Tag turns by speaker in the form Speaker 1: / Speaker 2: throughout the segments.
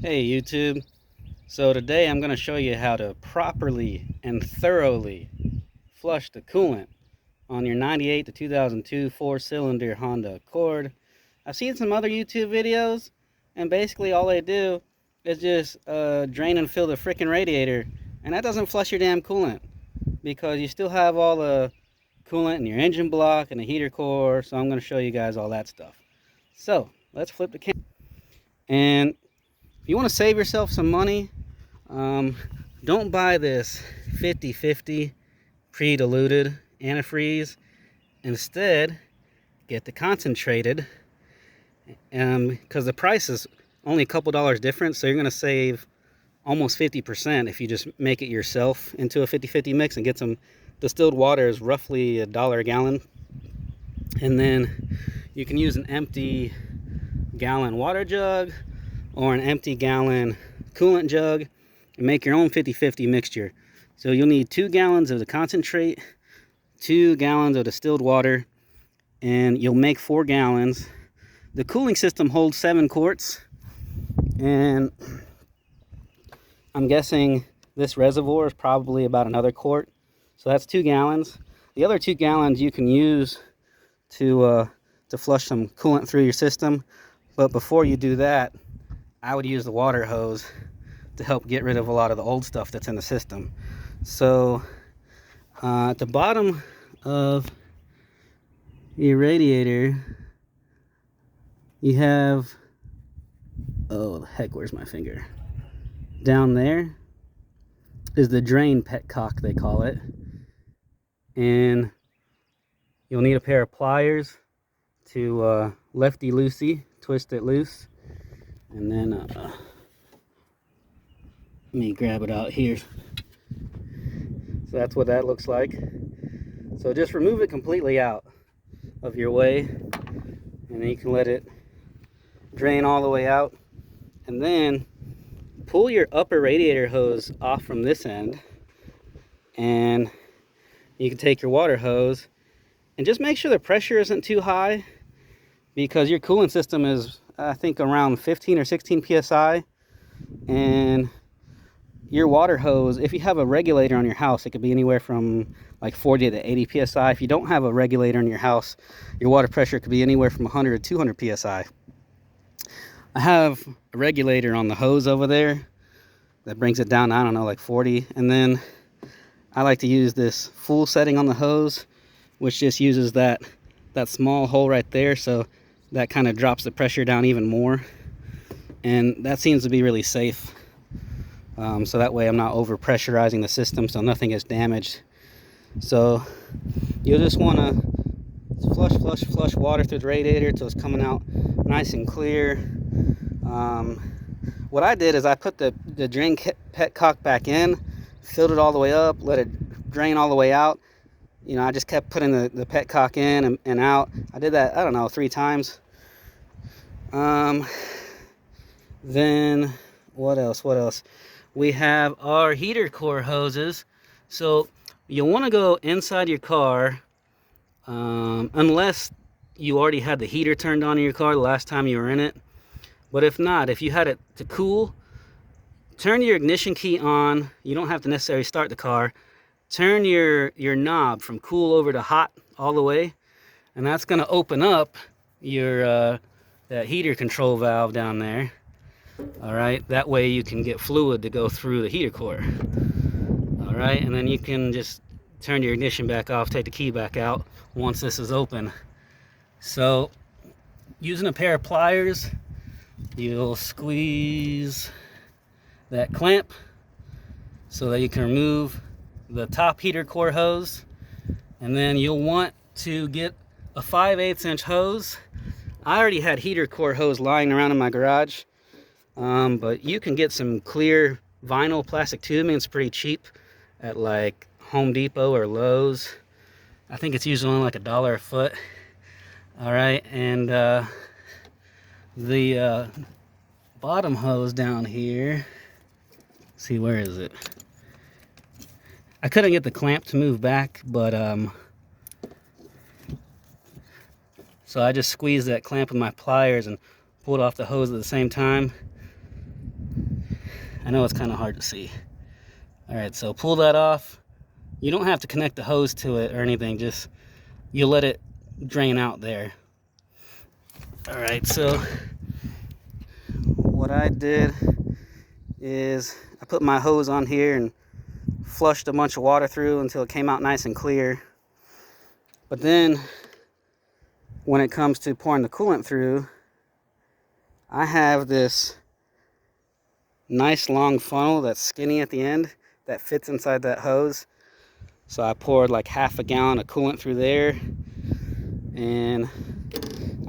Speaker 1: Hey YouTube, so today I'm going to show you how to properly and thoroughly flush the coolant on your 98 to 2002 4-cylinder Honda Accord. I've seen some other YouTube videos and basically all they do is just drain and fill the freaking radiator, and that doesn't flush your damn coolant because you still have all the coolant in your engine block and the heater core. So I'm going to show you guys all that stuff. So let's flip the camera. And if you want to save yourself some money, don't buy this 50/50 pre-diluted antifreeze. Instead, get the concentrated, because the price is only a couple dollars different, so you're going to save almost 50% if you just make it yourself into a 50/50 mix and get some distilled water. Is roughly $1 a gallon, and then you can use an empty gallon water jug or an empty gallon coolant jug and make your own 50/50 mixture. So you'll need 2 gallons of the concentrate, 2 gallons of distilled water, and you'll make 4 gallons. The cooling system holds 7 quarts, and I'm guessing this reservoir is probably about another quart. So that's 2 gallons. The other 2 gallons you can use to flush some coolant through your system. But before you do that, I would use the water hose to help get rid of a lot of the old stuff that's in the system. So at the bottom of your radiator, you have, oh the heck, where's my finger? Down there is the drain petcock, they call it. And you'll need a pair of pliers to lefty-loosey, twist it loose. And then let me grab it out here. So that's what that looks like. So just remove it completely out of your way, and then you can let it drain all the way out. And then pull your upper radiator hose off from this end, and you can take your water hose and just make sure the pressure isn't too high, because your cooling system is, I think, around 15 or 16 psi. And your water hose, if you have a regulator on your house, it could be anywhere from like 40 to 80 psi. If you don't have a regulator in your house, your water pressure could be anywhere from 100 to 200 psi. I have a regulator on the hose over there that brings it down, I don't know, like 40. And then I like to use this full setting on the hose, which just uses that small hole right there, so that kind of drops the pressure down even more. And that seems to be really safe. So that way I'm not over pressurizing the system, so nothing gets damaged. So you'll just want to flush water through the radiator until it's coming out nice and clear. What I did is I put the drain petcock back in, filled it all the way up, let it drain all the way out. You know, I just kept putting the petcock in and out. I did that, I don't know, 3 times. Then what else? We have our heater core hoses. So you'll want to go inside your car, unless you already had the heater turned on in your car the last time you were in it. But if not, if you had it to cool, turn your ignition key on. You don't have to necessarily start the car. Turn your knob from cool over to hot all the way, and that's going to open up your that heater control valve down there. All right, that way you can get fluid to go through the heater core. All right, and then you can just turn your ignition back off, take the key back out once this is open. So using a pair of pliers, you'll squeeze that clamp so that you can remove the top heater core hose. And then you'll want to get a 5/8 inch hose. I already had heater core hose lying around in my garage, but you can get some clear vinyl plastic tubing. It's pretty cheap at like Home Depot or Lowe's. I think it's usually only like $1 a foot. All right, and the bottom hose down here, see, where is it? I couldn't get the clamp to move back, but so I just squeezed that clamp with my pliers and pulled off the hose at the same time. I know it's kind of hard to see. All right, so pull that off. You don't have to connect the hose to it or anything, just you let it drain out there. All right, so what I did is I put my hose on here and flushed a bunch of water through until it came out nice and clear. But then when it comes to pouring the coolant through, I have this nice long funnel that's skinny at the end that fits inside that hose. So I poured like half a gallon of coolant through there, and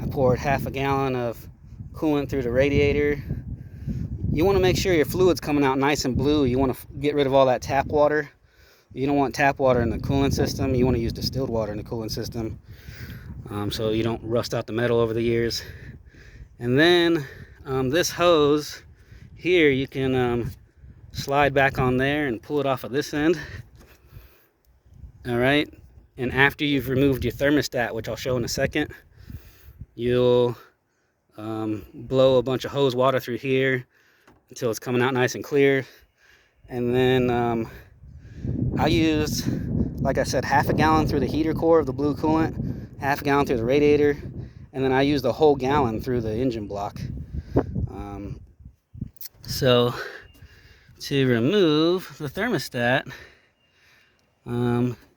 Speaker 1: I poured half a gallon of coolant through the radiator. You want to make sure your fluid's coming out nice and blue. You want to get rid of all that tap water. You don't want tap water in the coolant system. You want to use distilled water in the coolant system, so you don't rust out the metal over the years. And then this hose here, you can slide back on there and pull it off of this end. All right, and after you've removed your thermostat, which I'll show in a second, you'll blow a bunch of hose water through here until it's coming out nice and clear. And then I used, like I said, half a gallon through the heater core of the blue coolant, half a gallon through the radiator, and then I used a whole gallon through the engine block. So to remove the thermostat,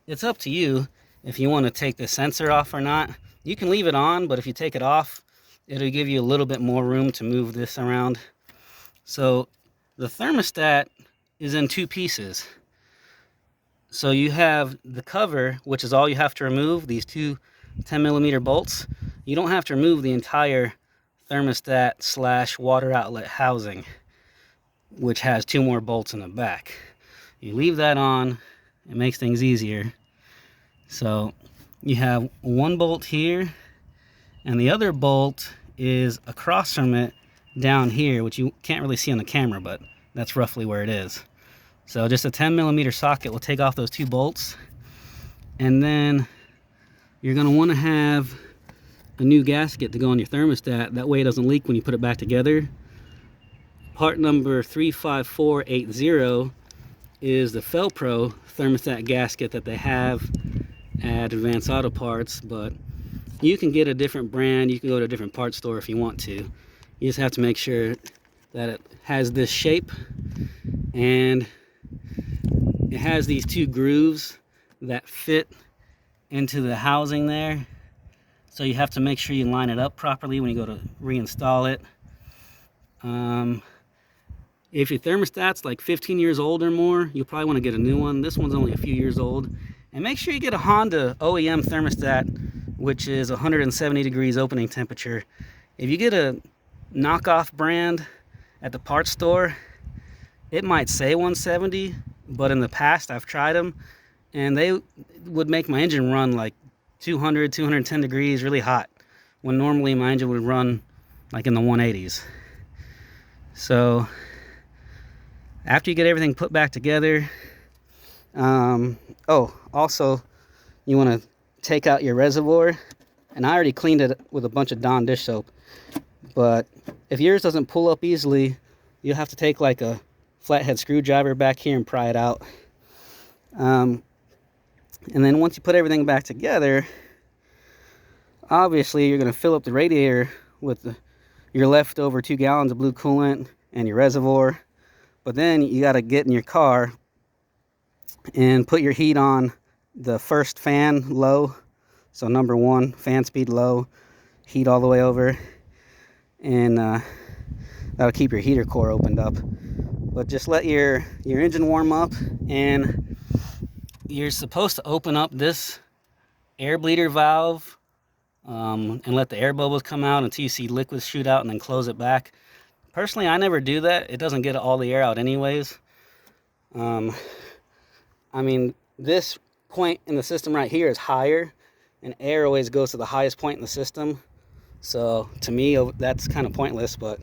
Speaker 1: it's up to you if you want to take the sensor off or not. You can leave it on, but if you take it off, it'll give you a little bit more room to move this around. So the thermostat is in two pieces. So you have the cover, which is all you have to remove, these two 10mm bolts. You don't have to remove the entire thermostat / water outlet housing, which has 2 more bolts in the back. You leave that on, it makes things easier. So you have one bolt here, and the other bolt is across from it down here, which you can't really see on the camera, but that's roughly where it is. So just a 10mm socket will take off those 2 bolts. And then you're going to want to have a new gasket to go on your thermostat. That way it doesn't leak when you put it back together. Part number 35480 is the Felpro thermostat gasket that they have at Advanced Auto Parts, but you can get a different brand. You can go to a different parts store if you want to. You just have to make sure that it has this shape, and it has these 2 grooves that fit into the housing there. So you have to make sure you line it up properly when you go to reinstall it. If your thermostat's like 15 years old or more, you'll probably want to get a new one. This one's only a few years old. And make sure you get a Honda OEM thermostat, which is 170 degrees opening temperature. If you get a knockoff brand at the parts store, it might say 170, but in the past I've tried them and they would make my engine run like 200, 210 degrees, really hot, when normally my engine would run like in the 180s. So after you get everything put back together, also you want to take out your reservoir, and I already cleaned it with a bunch of Dawn dish soap, but if yours doesn't pull up easily, you'll have to take like a flathead screwdriver back here and pry it out. And then once you put everything back together, obviously you're going to fill up the radiator with your leftover 2 gallons of blue coolant and your reservoir. But then you got to get in your car and put your heat on the first fan low. So number 1, fan speed low, heat all the way over, and that'll keep your heater core opened up. But just let your engine warm up, and you're supposed to open up this air bleeder valve and let the air bubbles come out until you see liquids shoot out, and then close it back. Personally, I never do that. It doesn't get all the air out anyways. I mean, this point in the system right here is higher, and air always goes to the highest point in the system. So to me, that's kind of pointless, but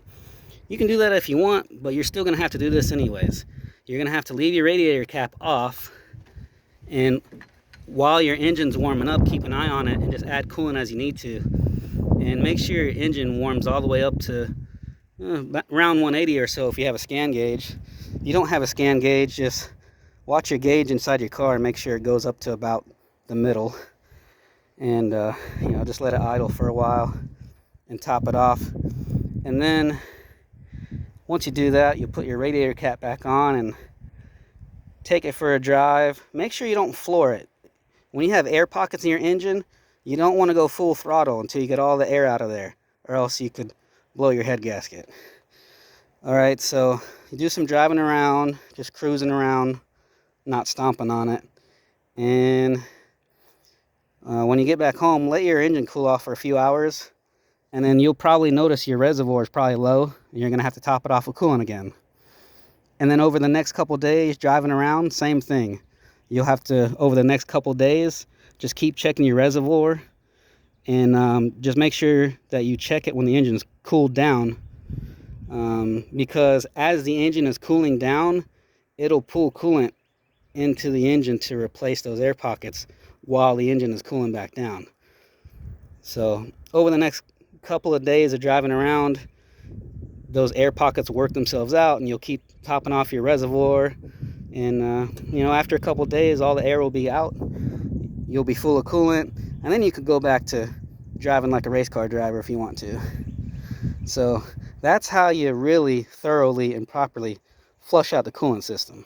Speaker 1: you can do that if you want, but you're still going to have to do this anyways. You're going to have to leave your radiator cap off, and while your engine's warming up, keep an eye on it and just add coolant as you need to. And make sure your engine warms all the way up to around 180 or so if you have a scan gauge. you don't have a scan gauge, just watch your gauge inside your car and make sure it goes up to about the middle. And you know, just let it idle for a while and top it off. And then once you do that, you'll put your radiator cap back on and take it for a drive. Make sure you don't floor it. When you have air pockets in your engine, you don't want to go full throttle until you get all the air out of there, or else you could blow your head gasket. Alright, so you do some driving around, just cruising around, not stomping on it. And when you get back home, let your engine cool off for a few hours, and then you'll probably notice your reservoir is probably low, and you're going to have to top it off with coolant again. And then over the next couple days, driving around, same thing. You'll have to, over the next couple days, just keep checking your reservoir, and just make sure that you check it when the engine's cooled down, because as the engine is cooling down, it'll pull coolant into the engine to replace those air pockets while the engine is cooling back down. So over the next couple of days of driving around, those air pockets work themselves out, and you'll keep topping off your reservoir, and you know, after a couple of days, all the air will be out, you'll be full of coolant, and then you could go back to driving like a race car driver if you want to. So that's how you really thoroughly and properly flush out the coolant system.